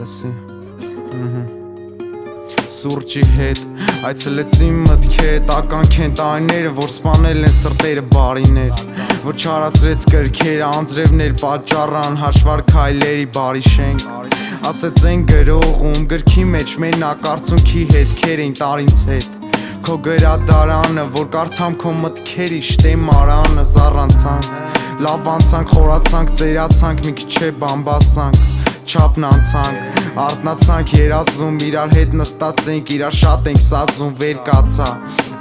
լսի Սուրճի հետ այցելեց իմ մտքեր Ականք են տարիները, որ սպանել են սրտերը բարիներ Որ չարացրեց կրքերը, անձրևներ պատճառան Հաշվար քայլերի բարի շենք Ասեց են գրողում, գրքի մեջ մենակ արցունքի հետքեր էին տարինց հետ Քո գրադարանը, որ կարդամ քո մտքերի շտեմ արանը Զառանցանք, լավ անցանք, խորացանք, ծերացանք, մի քիչ է բամբասանք Չապն անցանք, արտնացանք երազում, իրար հետ նստած ենք, իրար շատ ենք սազում, վեր կացա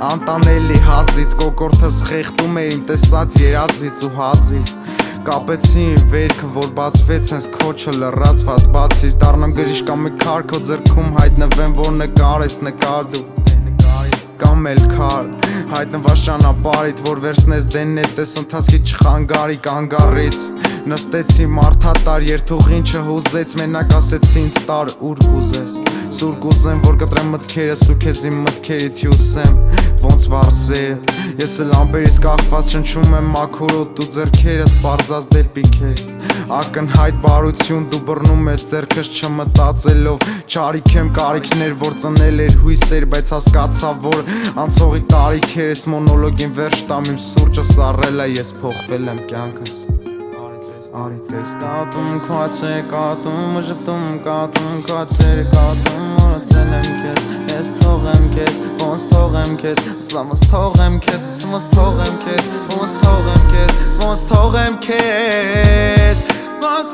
Անտանելի հազից, կոկորդս խեղտում էր իմ տեսած երազից ու հազիվ Կապեցի իմ վերքը, որ բացվեց հենց քոչը լռացված բացից Դառնամ գրիշկա մեկ քար քո ձեռքում հայտնվեմ, որ նկարես նկար դու Կամ էլ քար, հայտնված ճանապարհիդ, որ վերցնես դեննետես ընթացքի չխանգարի կանգառից Նստեցի մարդատար, երթուղին չհուզեց, մենակ ասեցի ինձ տար ուր կուզես Սուր կուզեմ, որ կտրեմ մտքերս ու քեզ իմ մտքերից հյուսեմ Ոնց վարսերդ, ես էլ ամպերից կախված շնչում եմ մաքուրոտ ու ձեռքերս պարզած դեպի քեզ Ակնհայտ բարություն դու բռնում ես ձեռքս չմտածելով Չարիք եմ կարիքներ, որ ծնել էր հույսեր, բայց հասկացա, որ անցողի տարիքեր ես մոնոլոգին վերջ տամ իմ սուրճը սառել է, ես փոխվել եմ կյանքս Արի պես տատում քոացե կատում, ժպտում կատում, քոացերը կատում, մորացել եմ քեզ Ես թողեմ քեզ, ոնց թողեմ քեզ, սլամս թողեմ քեզ, ոնց թողեմ քեզ, ոնց թողեմ քեզ, ոնց թողեմ քեզ Ոնց